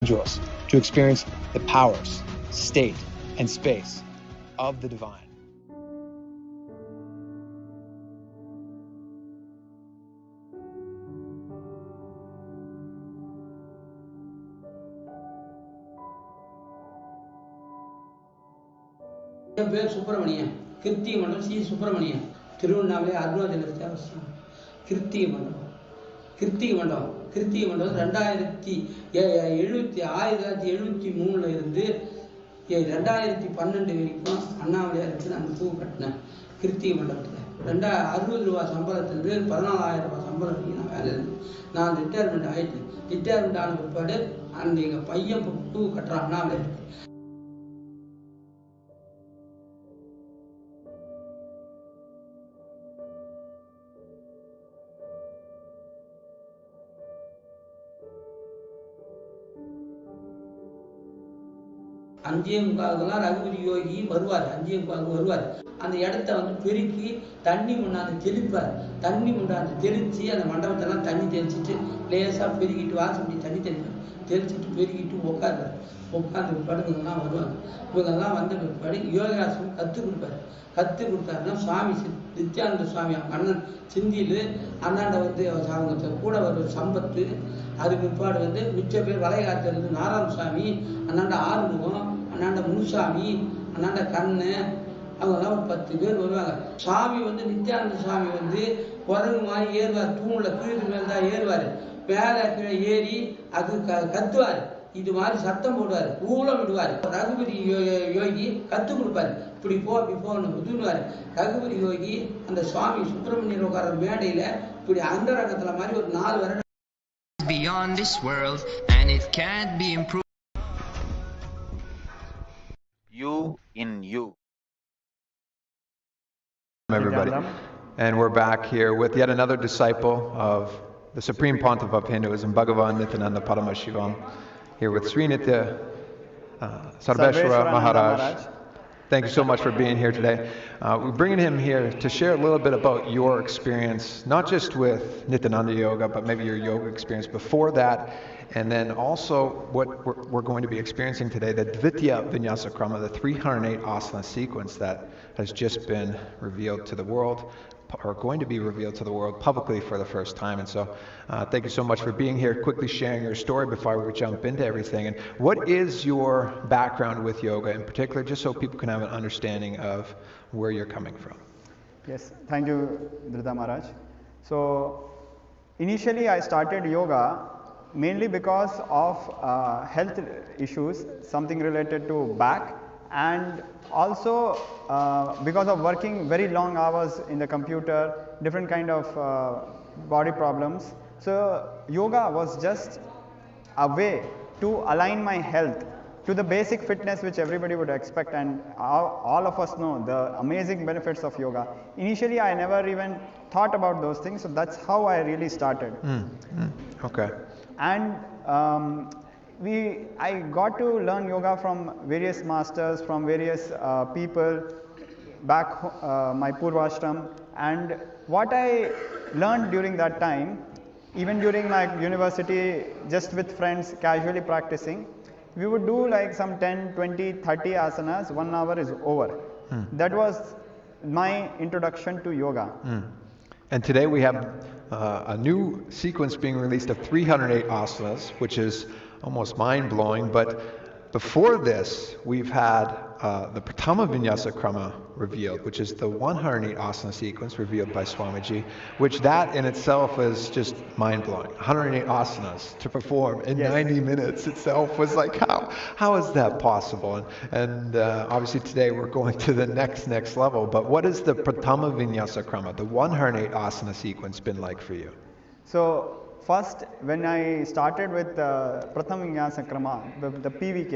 individuals to experience the powers, state, and space of the divine. என் பேர் சுப்பிரமணியன், கிருத்திக மண்டலம் C Subramanian, Tiruvannamalai Arunachal தேவஸ்தானம், கிருத்திக மண்டலம் 1973 இருந்து 2012 வரைக்கும் அண்ணாமலையார் இருந்து நான் பூ கட்டினேன். கிருத்திக மண்டலத்தில் 60 ரூபா சம்பளத்துலேருந்து 14,000 ரூபாய் சம்பளம் வரைக்கும் நான் வேலை இருந்தேன். நான் ரிட்டையர்மெண்ட் ஆகிட்டேன். ரிட்டையர்மெண்ட் ஆன பிற்பாடு அந்த எங்கள் பையன் பூ கட்டுறான் அண்ணாமலையாருக்கு. அஞ்சே முக்காலுக்கெல்லாம் ரகுபதி யோகி வருவார். 5:45 வருவார். அந்த இடத்த வந்து பெருக்கி தண்ணி முன்னாந்து தெளிப்பார். தண்ணி முன்னாந்து தெளித்து அந்த மண்டபத்தெல்லாம் தண்ணி தெளிச்சுட்டு லேசாக பெருக்கிட்டு வாசப்படி தண்ணி தெளிச்சுட்டு பெருக்கிட்டு உட்காருவார். உட்காந்து பிற்பாடு இவங்கெல்லாம் வருவாங்க. இவங்கெல்லாம் வந்த பிற்பாடு யோகாசனம் கற்றுக் கொடுப்பார். கற்றுக் கொடுத்தாருன்னா சுவாமி நித்யானந்த சுவாமி அவங்க அண்ணன் சிந்தியில் அண்ணாண்ட வந்து அவங்க கூட ஒரு சம்பத்து. அதுக்கு பிற்பாடு வந்து மிச்ச பேர் வளைகாத்திலிருந்து நாராயணசாமி, அண்ணாண்ட ஆறுமுகம், அண்ணாண்ட முனுசாமி, அண்ணாண்ட கண்ணு, அவங்கெல்லாம் ஒரு 10 பேர் வருவாங்க. சாமி வந்து நித்யானந்த சுவாமி வந்து குரங்கு மாதிரி ஏறுவார். தூணில் கீழே மேல் தான் ஏறுவார். மேலே கீழே ஏறி அது கத்துவார். இது மாதிரி சத்தம் போடுவார், ஊழம் விடுவார். ரகுபதி யோகி கற்றுக் கொடுப்பாரு. இப்படி போ அப்படி போன்னு உதுவார். ரகுபதி யோகி அந்த சுவாமி சுப்பிரமணியர் உட்கார மேடையில் இப்படி அந்த ரகத்தில் மாதிரி ஒரு 4 வருடம் beyond this world and it can't be improved. You in you. Everybody, and we're back here with yet another disciple of the Supreme Pontiff of Hinduism, Bhagavan Nithyananda Paramashivam, here with Sri Nitya Sarveshwara Maharaj. Thank you so much for being here today. We're bringing him here to share a little bit about your experience, not just with Nityananda Yoga, but maybe your yoga experience before that, and then also what we're going to be experiencing today, the Dvitiya Vinyasa Krama, the 308 asana sequence that has just been revealed to the world, or going to be revealed to the world publicly for the first time. And so thank you so much for being here, quickly sharing your story before we jump into everything. And what is your background with yoga in particular, just so people can have an understanding of where you're coming from? Yes, thank you, Dhrita Maharaj. So initially I started yoga mainly because of health issues, something related to back, and also because of working very long hours in the computer, different kind of body problems. So yoga was just a way to align my health to the basic fitness which everybody would expect, and all of us know the amazing benefits of yoga. Initially I never even thought about those things, so that's how I really started. Okay. And I got to learn yoga from various masters, from various people back my Purvashram, and what I learned during that time, even during my university, just with friends casually practicing, we would do like some 10, 20, 30 asanas, 1 hour is over. That was my introduction to yoga. And today we have a new sequence being released of 308 asanas, which is almost mind-blowing. But before this, we've had the Pratama Vinyasa Krama revealed, which is the 108 asana sequence revealed by Swamiji, which that in itself is just mind-blowing. 108 asanas to perform in 90 minutes itself was like, how is that possible? And obviously today we're going to the next level. But what has the Pratama Vinyasa Krama, the 108 asana sequence, been like for you? So first, when I started with Pratham Vinyasa Krama, the PVK,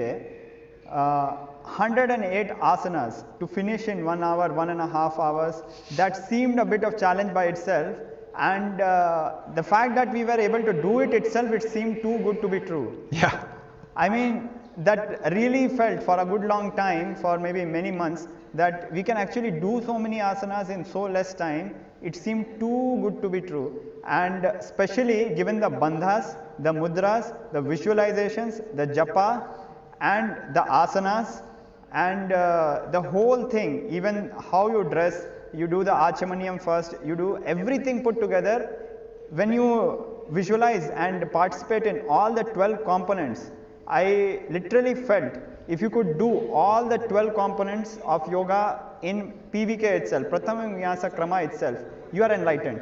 108 asanas to finish in 1 hour, 1.5 hours, that seemed a bit of challenge by itself, and the fact that we were able to do it itself, it seemed too good to be true. Yeah. I mean, that really felt for a good long time, for maybe many months, that we can actually do so many asanas in so less time. It seemed too good to be true, and especially given the bandhas the mudras, the visualizations, the japa, and the asanas, and the whole thing, even how you dress, you do the achamaniyam first, you do everything put together. When you visualize and participate in all the 12 components, I literally felt if you could do all the 12 components of yoga in PVK itself, Prathama Vinyasa Krama itself, you are enlightened.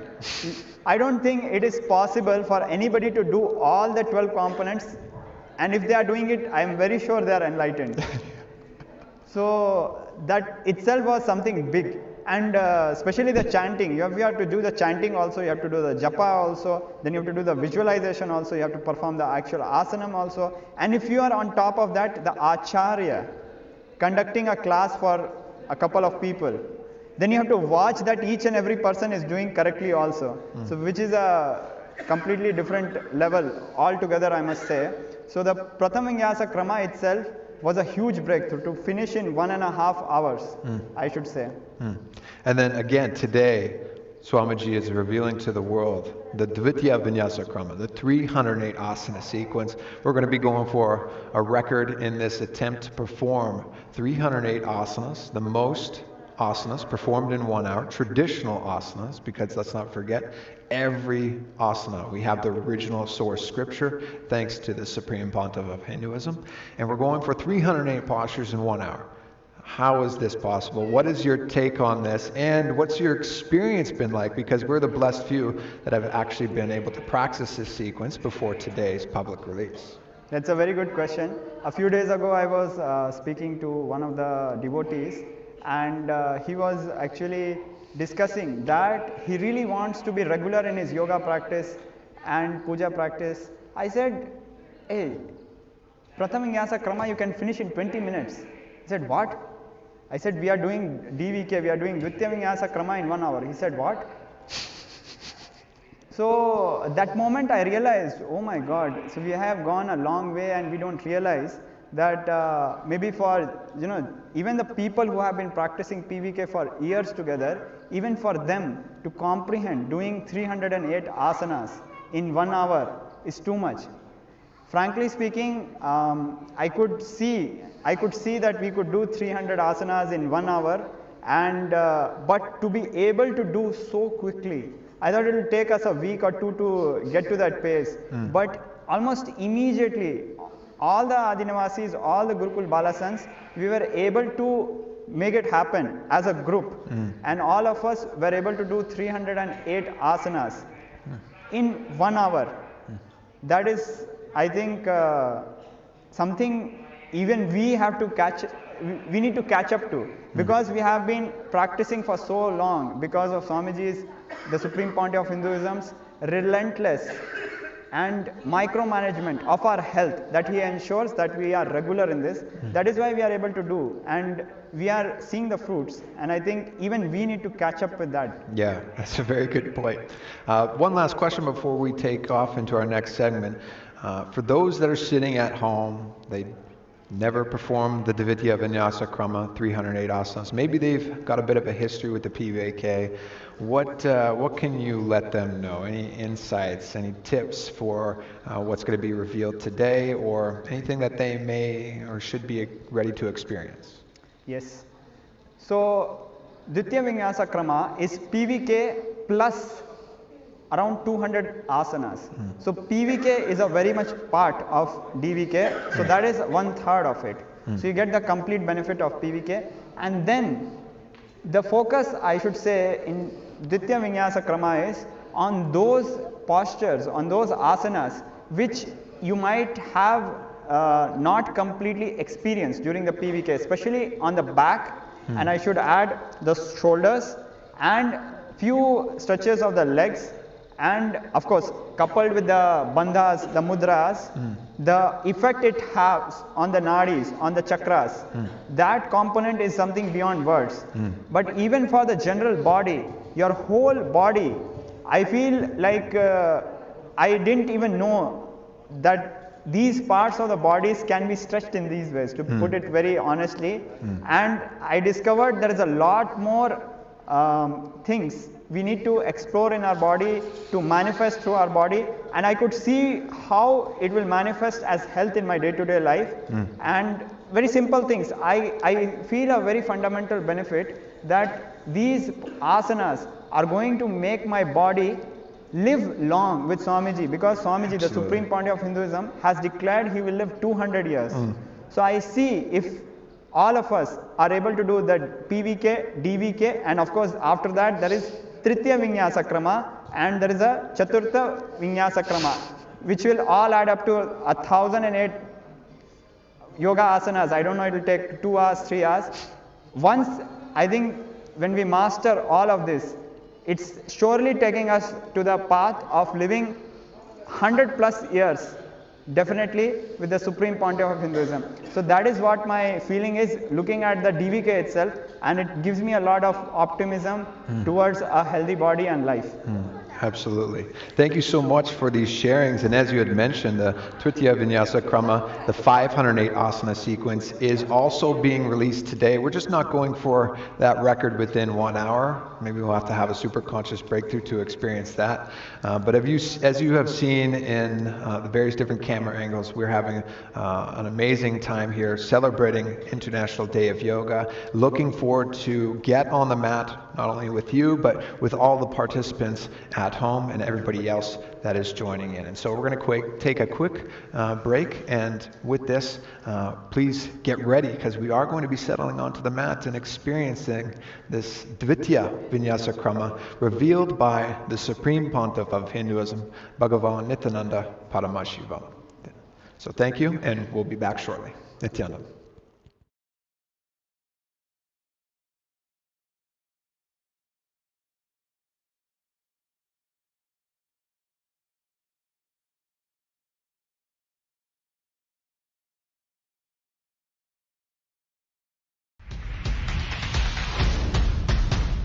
I don't think it is possible for anybody to do all the 12 components, and if they are doing it, I am very sure they are enlightened. So that itself was something big. And especially the chanting, you have to do the chanting also, you have to do the japa also, then you have to do the visualization also, you have to perform the actual asanam also. And if you are on top of that, the acharya conducting a class for a couple of people, then you have to watch that each and every person is doing correctly also. So which is a completely different level altogether, I must say. So the Prathama Vinyasa Krama itself was a huge breakthrough to finish in 1.5 hours, I should say. And then again, today, Swamiji is revealing to the world the Dvitya Vinyasa Krama, the 308 asana sequence. We're going to be going for a record in this attempt to perform 308 asanas, the most asanas performed in 1 hour, traditional asanas, because let's not forget, every asana, we have the original source scripture, thanks to the Supreme Pontiff of Hinduism, and we're going for 308 postures in 1 hour. How is this possible? What is your take on this? And what's your experience been like? Because we're the blessed few that have actually been able to practice this sequence before today's public release. That's a very good question. A few days ago, I was speaking to one of the devotees, and he was actually discussing that he really wants to be regular in his yoga practice and puja practice. I said, hey, Prathama Vinyasa Krama you can finish in 20 minutes. He said, what? I said, we are doing DVK, we are doing Dvitya Vinyasa Krama in 1 hour. He said, what? So at that moment I realized, oh my God, so we have gone a long way and we don't realize that maybe for, even the people who have been practicing PVK for years together, even for them to comprehend doing 308 asanas in 1 hour is too much. Frankly speaking, I could see that we could do 300 asanas in 1 hour, and but to be able to do so quickly, I thought it will take us a week or two to get to that pace. But almost immediately, all the Adinavasis, all the Gurukul Balasans, we were able to make it happen as a group, and all of us were able to do 308 asanas in 1 hour. That is, I think, something even we have to we need to catch up to, because we have been practicing for so long because of Swamiji's, the Supreme Pontiff of Hinduism's relentless and micromanagement of our health, that he ensures that we are regular in this. That is why we are able to do, and we are seeing the fruits, and I think even we need to catch up with that. Yeah, that's a very good point. One last question before we take off into our next segment. For those that are sitting at home, they never performed the Dvitya Vinyasa Krama, 308 asanas. Maybe they've got a bit of a history with the PVK. What can you let them know? Any insights, any tips for what's going to be revealed today, or anything that they may or should be ready to experience? Yes. So, Dvitya Vinyasa Krama is PVK plus around 200 asanas. So PVK is a very much part of DVK, so that is 1/3 of it. So you get the complete benefit of PVK, and then the focus, I should say, in Dvitya Vinyasa Krama is on those postures, on those asanas which you might have not completely experienced during the PVK, especially on the back, and I should add the shoulders and few stretches of the legs. And of course, coupled with the bandhas, the mudras, the effect it has on the nadis, on the chakras, that component is something beyond words. But even for the general body, your whole body, I feel like I didn't even know that these parts of the bodies can be stretched in these ways, to put it very honestly. And I discovered there is a lot more things we need to explore in our body to manifest through our body, and I could see how it will manifest as health in my day-to-day life. And very simple things. I feel a very fundamental benefit that these asanas are going to make my body live long with Swamiji, because Swamiji, the Supreme Pontiff of Hinduism, has declared he will live 200 years. So I see if all of us are able to do the PVK, DVK, and of course after that there is Tritiya Vinyasa Krama and there is a Chaturtha Vinyasa Krama, which will all add up to 1008 yoga asanas. I don't know, it will take 2 hours, 3 hours. Once, I think, when we master all of this, it's surely taking us to the path of living 100 plus years, definitely, with the Supreme Pontiff of Hinduism. So that is what my feeling is looking at the DVK itself, and it gives me a lot of optimism towards a healthy body and life. Absolutely. Thank you so much for these sharings. And as you had mentioned, the Tritiya Vinyasa Krama, the 508 asana sequence, is also being released today. We're just not going for that record within 1 hour. Maybe we'll have to have a super conscious breakthrough to experience that. But as you have seen in the various different camera angles, we're having an amazing time here celebrating International Day of Yoga. Looking forward to get on the mat, not only with you, but with all the participants at home and everybody else that is joining in. And so we're going to take a quick break, and with this, please get ready, because we are going to be settling onto the mat and experiencing this Dvitiya Vinyasa Krama revealed by the Supreme Pontiff of Hinduism, Bhagavan Nithyananda Paramashivam. So thank you, and we'll be back shortly. Nithyananda.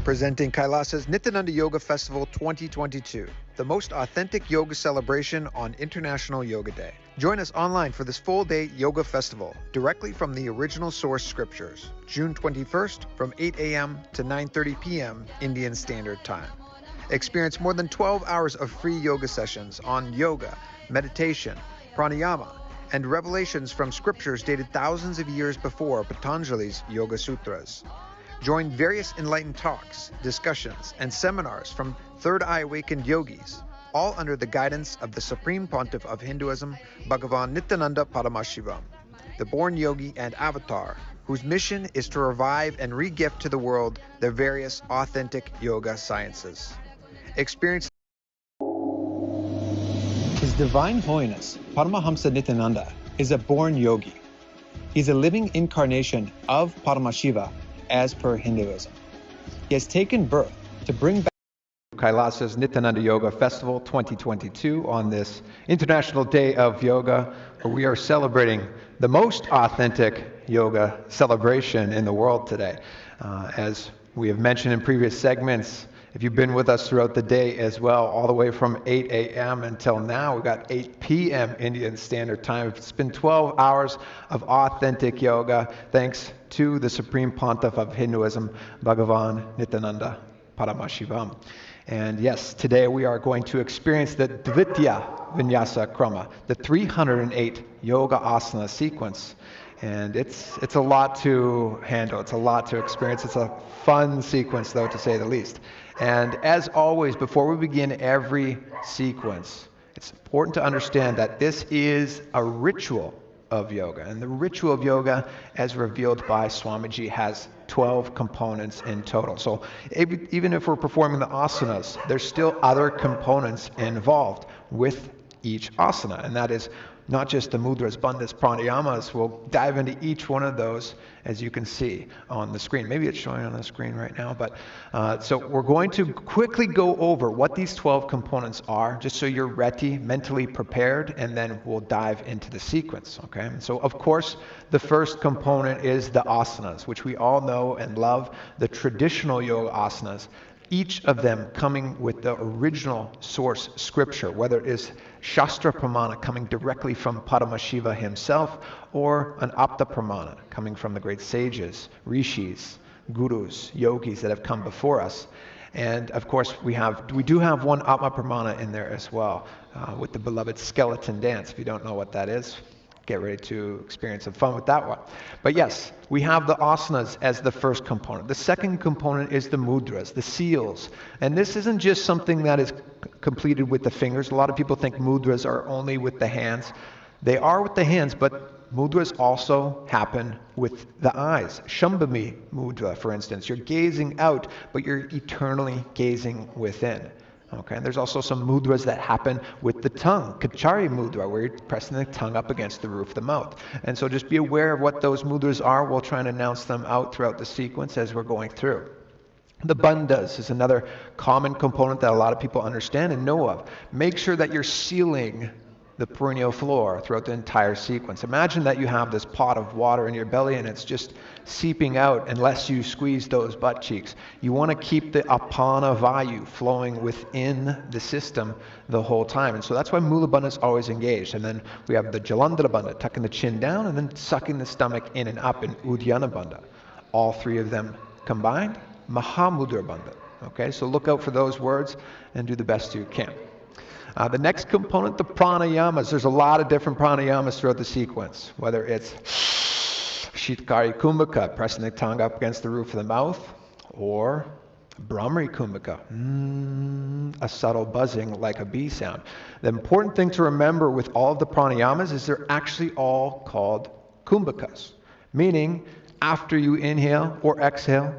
Presenting Kailasa's Nithyananda Yoga Festival 2022, the most authentic yoga celebration on International Yoga Day. Join us online for this full-day yoga festival, directly from the original source scriptures, June 21st from 8 a.m. to 9:30 p.m. Indian Standard Time. Experience more than 12 hours of free yoga sessions on yoga, meditation, pranayama, and revelations from scriptures dated thousands of years before Patanjali's Yoga Sutras. Join various enlightened talks, discussions, and seminars from Third Eye Awakened yogis, all under the guidance of the Supreme Pontiff of Hinduism, Bhagavan Nithyananda Paramashivam, the born yogi and avatar, whose mission is to revive and re-gift to the world the various authentic yoga sciences. Experience His Divine Holiness, Paramahamsa Nithyananda, is a born yogi. He's a living incarnation of Paramashiva as per Hinduism. He has taken birth to bring back Kailasa's Nithyananda Yoga Festival 2022 on this International Day of Yoga, where we are celebrating the most authentic yoga celebration in the world today. As we have mentioned in previous segments, if you've been with us throughout the day as well, all the way from 8 a.m. until now, we've got 8 p.m. Indian Standard Time. It's been 12 hours of authentic yoga, thanks to the Supreme Pontiff of Hinduism, Bhagavan Nithyananda Paramashivam. And yes, today we are going to experience the Dvitiya Vinyasa Krama, the 308 yoga asana sequence. And it's a lot to handle, it's a lot to experience. It's a fun sequence, though, to say the least. And as always, before we begin every sequence, it's important to understand that this is a ritual of yoga. And the ritual of yoga, as revealed by Swamiji, has 12 components in total. So even if we're performing the asanas, there's still other components involved with each asana. And that is not just the mudras, bandhas, pranayamas. We'll dive into each one of those, as you can see on the screen. Maybe it's showing on the screen right now, but so we're going to quickly go over what these 12 components are, just so you're ready, mentally prepared, and then we'll dive into the sequence, okay? So, of course, the first component is the asanas, which we all know and love, the traditional yoga asanas, each of them coming with the original source scripture, whether it is Shastra Pramana coming directly from Paramashiva himself, or an Apta Pramana coming from the great sages, rishis, gurus, yogis that have come before us. And of course, we do have one Atma Pramana in there as well, with the beloved skeleton dance. If you don't know what that is, get ready to experience some fun with that one. But yes, we have the asanas as the first component. The second component is the mudras, the seals. And this isn't just something that is completed with the fingers. A lot of people think mudras are only with the hands. They are with the hands, but mudras also happen with the eyes. Shambhami mudra, for instance. You're gazing out, but you're eternally gazing within. Okay, and there's also some mudras that happen with the tongue. Kachari mudra, where you're pressing the tongue up against the roof of the mouth. And so just be aware of what those mudras are. We'll try and announce them out throughout the sequence as we're going through. The bandhas is another common component that a lot of people understand and know of. Make sure that you're sealing the perineal floor throughout the entire sequence. Imagine that you have this pot of water in your belly and it's just seeping out unless you squeeze those butt cheeks. You want to keep the apana vayu flowing within the system the whole time. And so that's why Mula Bandha is always engaged. And then we have the Jalandhara Bandha, tucking the chin down and then sucking the stomach in and up in Uddiyana Bandha. All three of them combined, Mahamudra Bandha. Okay, so look out for those words and do the best you can. The next component, the pranayamas. There's a lot of different pranayamas throughout the sequence, whether it's Shitkari Kumbhaka, pressing the tongue up against the roof of the mouth, or Brahmari Kumbhaka, a subtle buzzing like a bee sound. The important thing to remember with all of the pranayamas is they're actually all called kumbhakas, meaning after you inhale or exhale,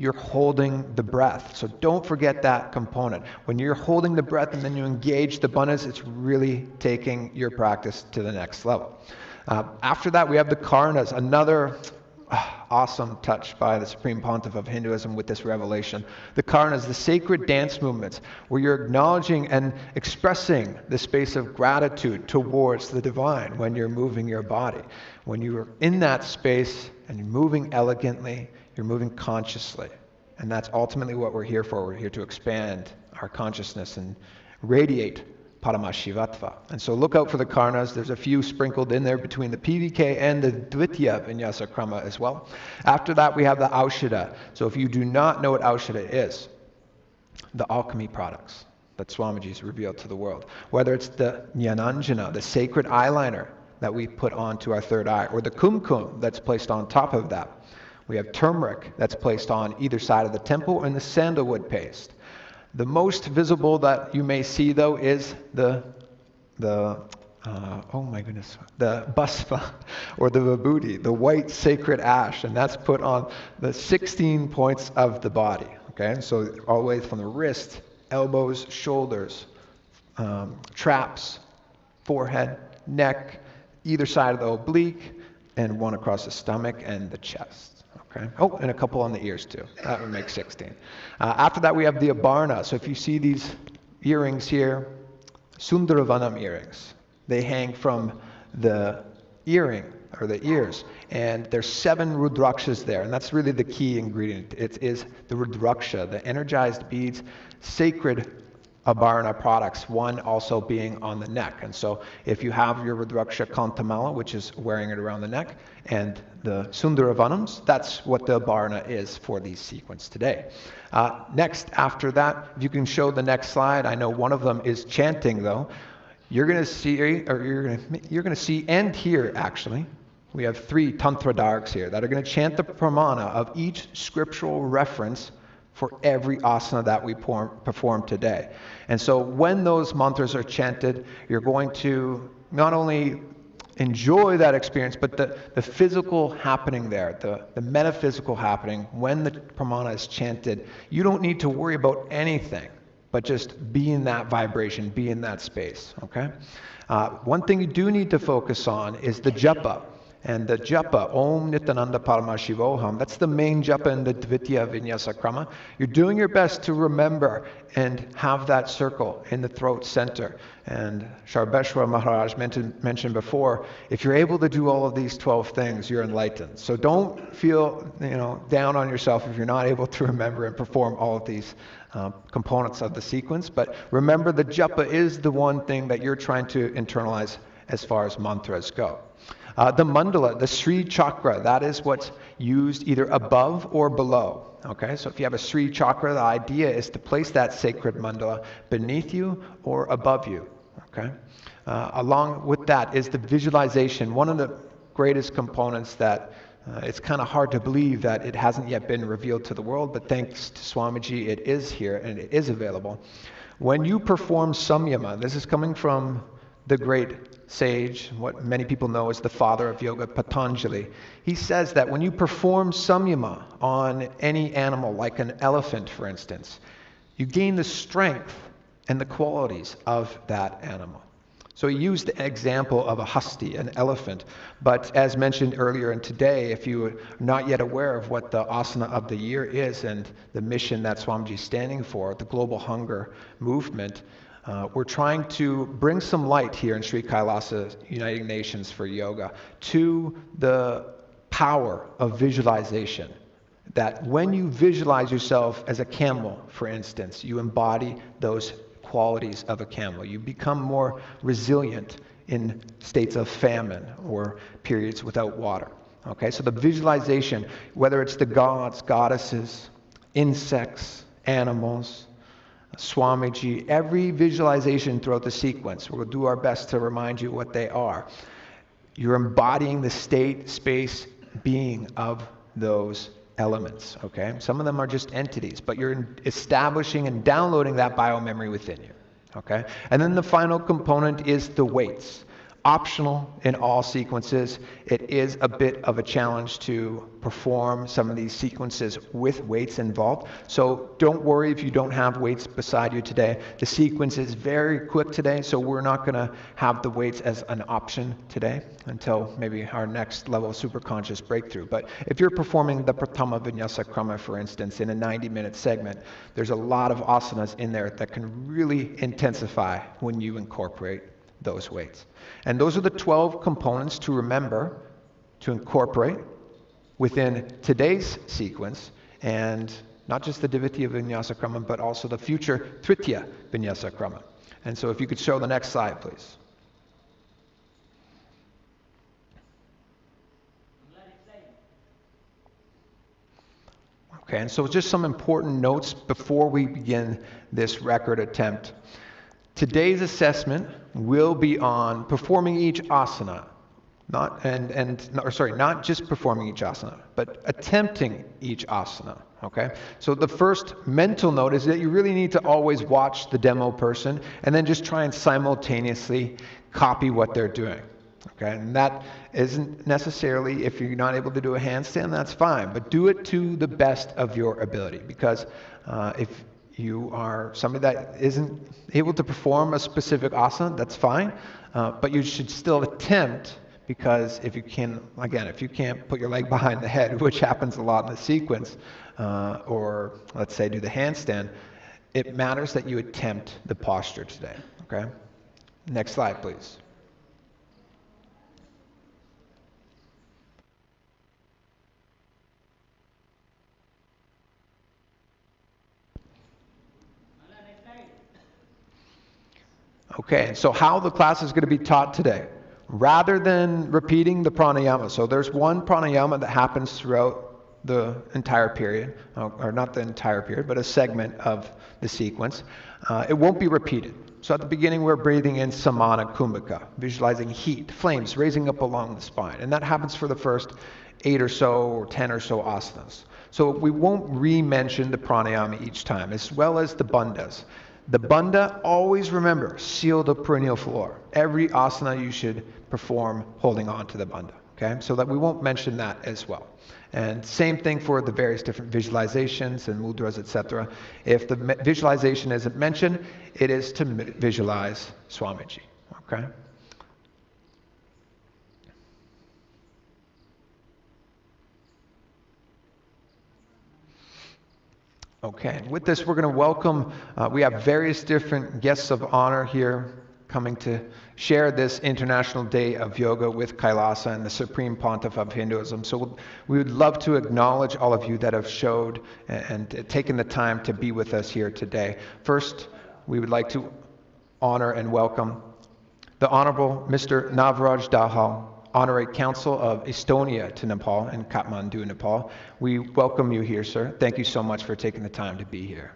you're holding the breath. So don't forget that component. When you're holding the breath and then you engage the bandhas, it's really taking your practice to the next level. After that, we have the karnas, another awesome touch by the Supreme Pontiff of Hinduism with this revelation. The karnas, the sacred dance movements, where you're acknowledging and expressing the space of gratitude towards the divine when you're moving your body. When you're in that space and you're moving elegantly, you're moving consciously. And that's ultimately what we're here for. We're here to expand our consciousness and radiate Paramashivatva. And so look out for the karnas. There's a few sprinkled in there between the PVK and the Dvitiya Vinyasa Krama as well. After that, we have the Aushadha. So if you do not know what Aushadha is, the alchemy products that Swamiji's revealed to the world, whether it's the Jnananjana, the sacred eyeliner that we put onto our third eye, or the kumkum that's placed on top of that. We have turmeric that's placed on either side of the temple, and the sandalwood paste. The most visible that you may see, though, is the basma, or the vibhuti, the white sacred ash, and that's put on the 16 points of the body. Okay, so all the way from the wrist, elbows, shoulders, traps, forehead, neck, either side of the oblique, and one across the stomach and the chest. Okay. Oh, and a couple on the ears too. That would make 16. After that, we have the abharna. So if you see these earrings here, Sundaravanam earrings. They hang from the earring, or the ears, and there's 7 rudrakshas there, and that's really the key ingredient. It is the rudraksha, the energized beads, sacred abharana products, one also being on the neck. And so if you have your rudraksha kantamala, which is wearing it around the neck, and the Sundaravanams, that's what the abharana is for these sequence today. Next, after that, if you can show the next slide, I know one of them is chanting though. You're going to see, or you're going to see and hear actually, we have 3 tantra dargs here that are going to chant the pramana of each scriptural reference for every asana that we perform today. And so when those mantras are chanted, you're going to not only enjoy that experience, but the physical happening there, the metaphysical happening when the pramana is chanted. You don't need to worry about anything, but just be in that vibration, be in that space, okay? One thing you do need to focus on is the japa. And the japa, Om Nithyananda Paramashivoham, that's the main japa in the Dvitiya Vinyasa Krama. You're doing your best to remember and have that circle in the throat center. And Sharbeshwar Maharaj mentioned before, if you're able to do all of these 12 things, you're enlightened. So don't feel down on yourself if you're not able to remember and perform all of these components of the sequence. But remember, the japa is the one thing that you're trying to internalize as far as mantras go. The mandala, the Sri chakra, that is what's used either above or below. Okay, so if you have a Sri chakra, the idea is to place that sacred mandala beneath you or above you. Okay, along with that is the visualization. One of the greatest components that it's kind of hard to believe that it hasn't yet been revealed to the world, but thanks to Swamiji, it is here and it is available. When you perform samyama, this is coming from the great sage, what many people know as the father of yoga, Patanjali. He says that when you perform samyama on any animal, like an elephant, for instance, you gain the strength and the qualities of that animal. So he used the example of a hasti, an elephant. But as mentioned earlier and today, if you are not yet aware of what the asana of the year is and the mission that Swamiji is standing for, the global hunger movement, we're trying to bring some light here in Sri Kailasa United Nations for Yoga to the power of visualization. That when you visualize yourself as a camel, for instance, you embody those qualities of a camel. You become more resilient in states of famine or periods without water. Okay, so the visualization, whether it's the gods, goddesses, insects, animals, Swamiji, every visualization throughout the sequence, we'll do our best to remind you what they are. You're embodying the state, space, being of those elements, okay? Some of them are just entities, but you're establishing and downloading that biomemory within you, okay? And then the final component is the weights. Optional in all sequences. It is a bit of a challenge to perform some of these sequences with weights involved. So don't worry if you don't have weights beside you today. The sequence is very quick today, so we're not going to have the weights as an option today until maybe our next level of superconscious breakthrough. But if you're performing the Pratama Vinyasa Krama, for instance, in a 90-minute segment, there's a lot of asanas in there that can really intensify when you incorporate those weights. And those are the 12 components to remember, to incorporate within today's sequence, and not just the Dvitiya Vinyasa Krama, but also the future Tritiya Vinyasa Krama. And so if you could show the next slide, please. Okay, and so just some important notes before we begin this record attempt. Today's assessment will be on performing each asana, not just performing each asana, but attempting each asana, okay? So the first mental note is that you really need to always watch the demo person and then just try and simultaneously copy what they're doing, okay? And that isn't necessarily, if you're not able to do a handstand, that's fine, but do it to the best of your ability, because if you are somebody that isn't able to perform a specific asana, that's fine, but you should still attempt, because if you can't put your leg behind the head, which happens a lot in the sequence, or let's say do the handstand, it matters that you attempt the posture today, okay? Next slide, please. Okay, so how the class is going to be taught today. Rather than repeating the pranayama, so there's one pranayama that happens throughout the entire period, or not the entire period, but a segment of the sequence. It won't be repeated. So at the beginning, we're breathing in samana kumbhaka, visualizing heat, flames raising up along the spine. And that happens for the first 8 or so or 10 or so asanas. So we won't re-mention the pranayama each time, as well as the bandhas. The bandha, always remember, seal the perennial floor. Every asana you should perform holding on to the bandha, okay? So that we won't mention that as well. And same thing for the various different visualizations and mudras, etc. If the visualization isn't mentioned, it is to visualize Swamiji, okay? Okay, and with this we're going to welcome, we have various different guests of honor here coming to share this International Day of Yoga with Kailasa and the Supreme Pontiff of Hinduism. So we would love to acknowledge all of you that have showed and taken the time to be with us here today. First, we would like to honor and welcome the Honorable Mr. Navraj Dahal, Honorary Consul of Estonia to Nepal in Kathmandu, Nepal. We welcome you here, sir. Thank you so much for taking the time to be here.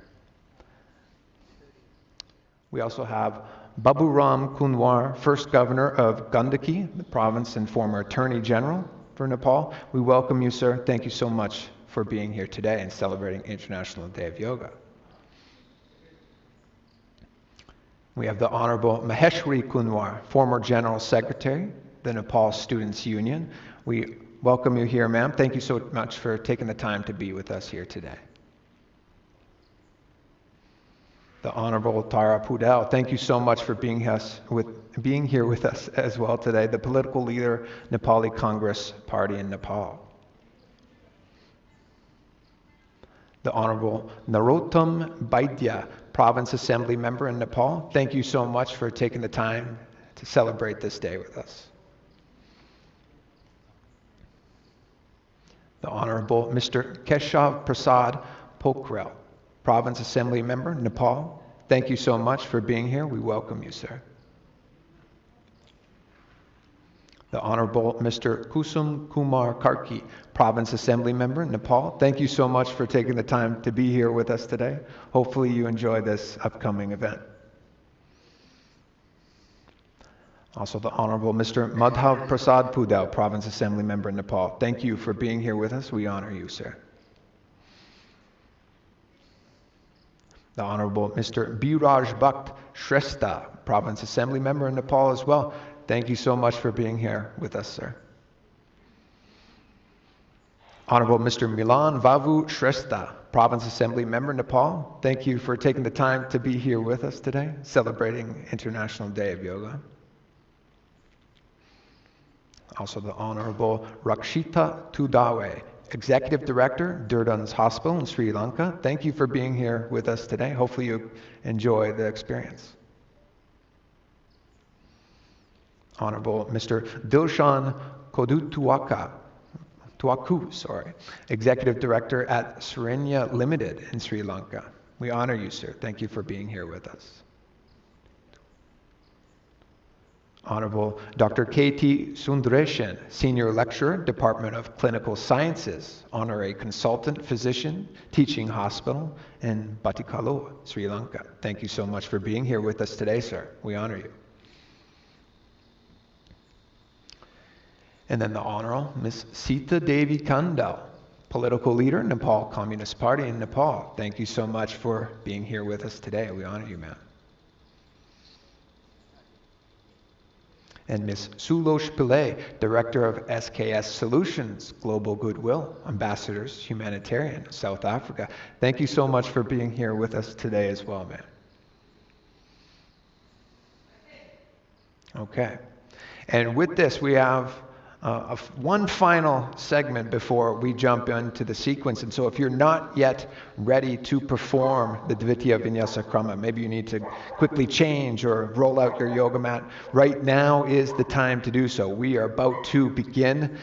We also have Baburam Kunwar, first governor of Gandaki, the province, and former Attorney General for Nepal. We welcome you, sir. Thank you so much for being here today and celebrating International Day of Yoga. We have the Honorable Maheshwari Kunwar, former General Secretary, the Nepal Students' Union. We welcome you here, ma'am. Thank you so much for taking the time to be with us here today. The Honorable Tara Pudel, thank you so much for being here with us as well today, the political leader, Nepali Congress Party in Nepal. The Honorable Narottam Baidya, Province Assembly Member in Nepal. Thank you so much for taking the time to celebrate this day with us. The Honorable Mr. Keshav Prasad Pokhrel, Province Assembly Member, Nepal. Thank you so much for being here. We welcome you, sir. The Honorable Mr. Kusum Kumar Karki, Province Assembly Member, Nepal. Thank you so much for taking the time to be here with us today. Hopefully you enjoy this upcoming event. Also the Honorable Mr. Madhav Prasad Pudel, Province Assembly Member, Nepal. Thank you for being here with us. We honor you, sir. The Honorable Mr. Biraj Bhakt Shrestha, Province Assembly Member in Nepal as well. Thank you so much for being here with us, sir. Honorable Mr. Milan Vavu Shrestha, Province Assembly Member, Nepal. Thank you for taking the time to be here with us today, celebrating International Day of Yoga. Also the Honorable Rakshita Tudawe, Executive Director, Durdan's Hospital in Sri Lanka. Thank you for being here with us today. Hopefully you enjoy the experience. Honorable Mr. Dilshan Tuaku, Executive Director at Serenia Limited in Sri Lanka. We honor you, sir. Thank you for being here with us. Honorable Dr. K.T. Sundareshan, Senior Lecturer, Department of Clinical Sciences, Honorary Consultant Physician, Teaching Hospital in Batticaloa, Sri Lanka. Thank you so much for being here with us today, sir. We honor you. And then the Honorable Ms. Sita Devi Kandal, Political Leader, Nepal Communist Party in Nepal. Thank you so much for being here with us today. We honor you, ma'am. And Ms. Sulosh Pillay, Director of SKS Solutions, Global Goodwill, Ambassadors, Humanitarian, South Africa. Thank you so much for being here with us today as well, ma'am. Okay. And with this, we have one final segment before we jump into the sequence. And so if you're not yet ready to perform the Dvitiya Vinyasa Krama, maybe you need to quickly change or roll out your yoga mat, right now is the time to do so. We are about to begin.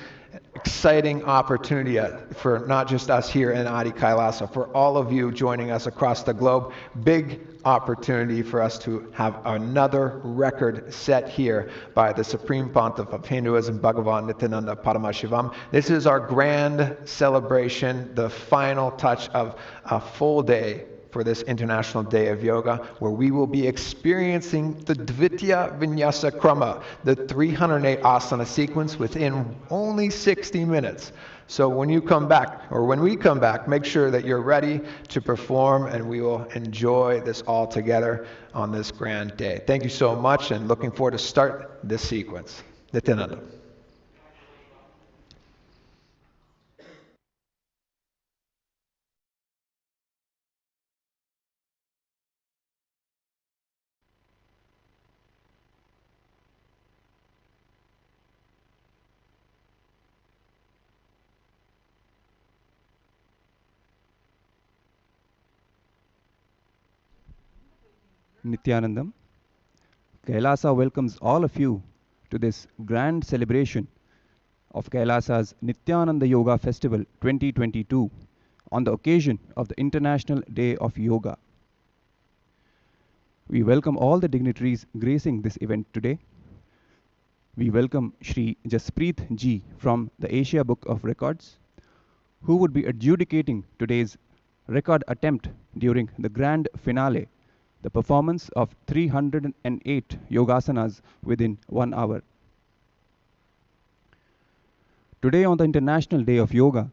Exciting opportunity for not just us here in Adi Kailasa, for all of you joining us across the globe. Big opportunity for us to have another record set here by the Supreme Pontiff of Hinduism, Bhagavan Nithyananda Paramashivam. This is our grand celebration, the final touch of a full day for this International Day of Yoga, where we will be experiencing the Dvitiya Vinyasa Krama, the 308 asana sequence within only 60 minutes. So when you come back, or when we come back, make sure that you're ready to perform, and we will enjoy this all together on this grand day. Thank you so much, and looking forward to start this sequence. Nityananda. Nithyanandam. Kailasa welcomes all of you to this grand celebration of Kailasa's Nithyananda Yoga Festival 2022 on the occasion of the International Day of Yoga. We welcome all the dignitaries gracing this event today. we welcome Shri Jaspreet Ji from the Asia Book of Records, who would be adjudicating today's record attempt during the grand finale, the performance of 308 yogasanas within 1 hour. Today, on the International Day of Yoga,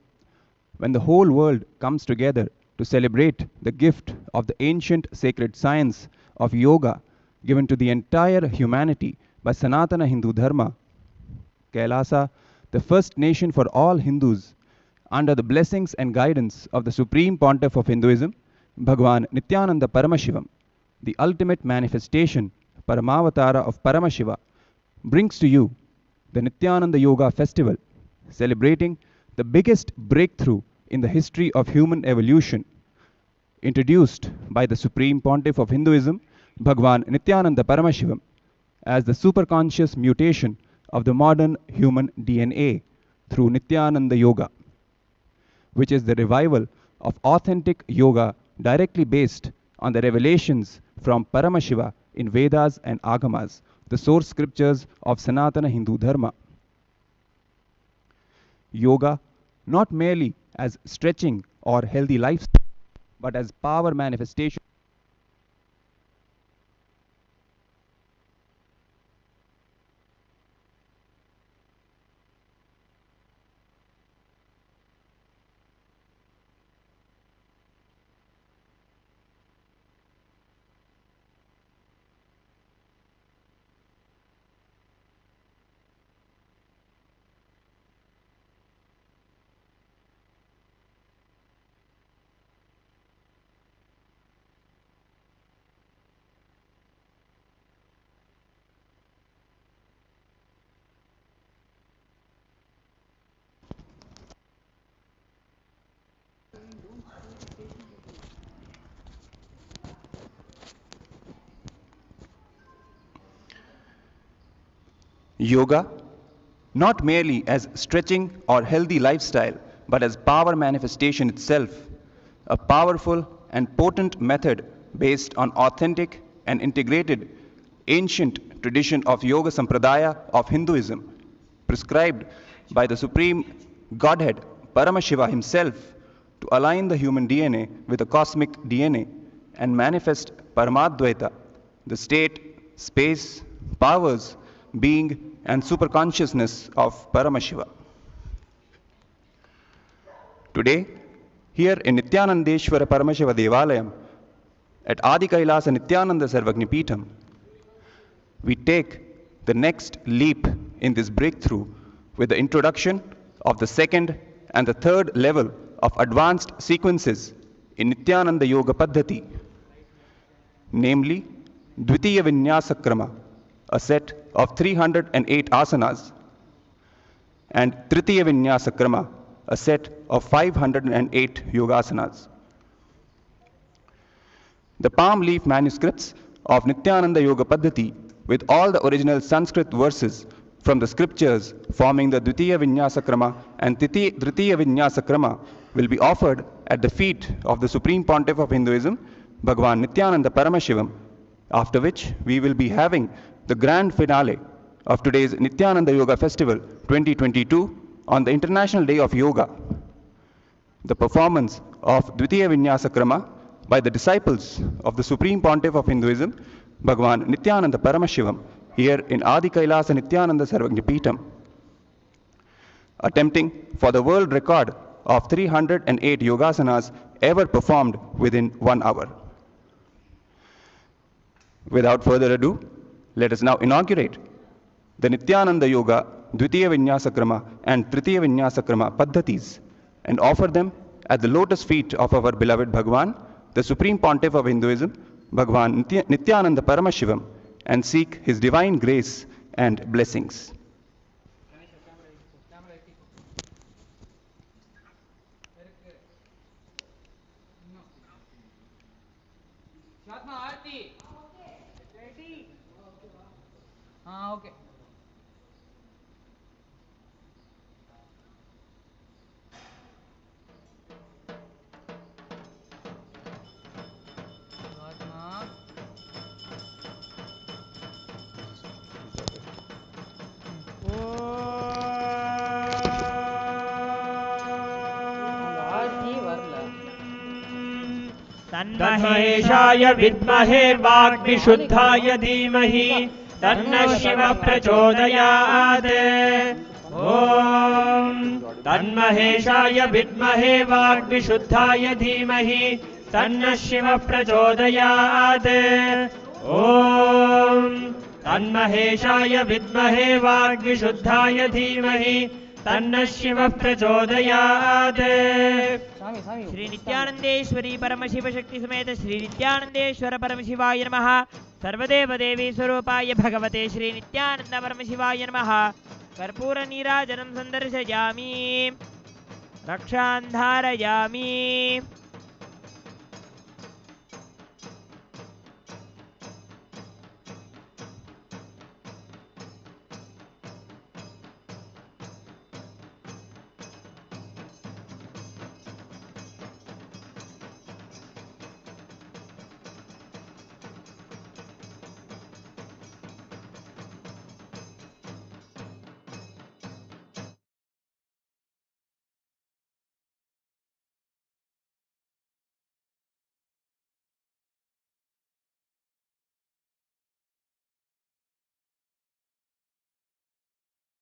when the whole world comes together to celebrate the gift of the ancient sacred science of yoga given to the entire humanity by Sanatana Hindu Dharma, Kailasa, the first nation for all Hindus, under the blessings and guidance of the Supreme Pontiff of Hinduism, Bhagwan Nithyananda Paramashivam, the ultimate manifestation, Paramavatara of Paramashiva, brings to you the Nithyananda Yoga Festival, celebrating the biggest breakthrough in the history of human evolution, introduced by the Supreme Pontiff of Hinduism, Bhagwan Nithyananda Paramashivam, as the superconscious mutation of the modern human DNA through Nithyananda Yoga, which is the revival of authentic yoga directly based on the revelations from Paramashiva in Vedas and Agamas, the source scriptures of Sanatana Hindu Dharma. Yoga, not merely as stretching or healthy lifestyle, but as power manifestation. Yoga, not merely as stretching or healthy lifestyle, but as power manifestation itself, a powerful and potent method based on authentic and integrated ancient tradition of Yoga Sampradaya of Hinduism, prescribed by the Supreme Godhead, Paramashiva himself, to align the human DNA with the cosmic DNA and manifest Paramadvaita, the state, space, powers, being, and superconsciousness of Paramashiva. Today, here in Nithyanandeshwara Paramashiva Devalayam, at Adi Kailasa Nithyananda Sarvagni Peetham, we take the next leap in this breakthrough with the introduction of the second and the third level of advanced sequences in Nithyananda Yoga Paddhati, namely Dvitiya Vinyasa Krama, a set of 308 asanas, and Tritiya Vinyasa Krama, a set of 508 yogasanas. The palm leaf manuscripts of Nithyananda Yoga Paddhati, with all the original Sanskrit verses from the scriptures forming the Dvitiya Vinyasa Krama and Tritiya Vinyasa Krama, will be offered at the feet of the Supreme Pontiff of Hinduism, Bhagwan Nithyananda Paramashivam, after which we will be having the grand finale of today's Nithyananda Yoga Festival 2022 on the International Day of Yoga, the performance of Dvitiya Vinyasa Krama by the disciples of the Supreme Pontiff of Hinduism, Bhagwan Nithyananda Paramashivam, here in Adi Kailasa Nithyananda Sarvagni Peetham, attempting for the world record of 308 yogasanas ever performed within 1 hour. Without further ado, let us now inaugurate the Nithyananda Yoga, Dvitiya Vinyasa Krama and Tritiya Vinyasa Krama Paddhatis and offer them at the lotus feet of our beloved Bhagwan, the Supreme Pontiff of Hinduism, Bhagwan Nithyananda Paramashivam, and seek his divine grace and blessings. Okay. तन्महेशाय विद्महे वाग्विशुद्धाय धीमहि तन्नः शिवः प्रचोदयात्। ॐ तन्महेशाय विद्महे वाग्विशुद्धाय धीमहि तन्नः शिवः प्रचोदयात्। ॐ तन्महेशाय विद्महे वाग्विशुद्धाय धीमहि तन्नः शिवः प्रचोदयात्। श्री नित्यानंदेश्वरी परमशिव शक्ति समेत श्री नित्यानंदेश्वर परमशिवाय नमः। सर्वदेव देवी स्वरूपाय भगवते श्री नित्यानंद परमशिवाय नमः। कर्पूर नीराजनं संदर्शयामि, रक्षां धारयामि।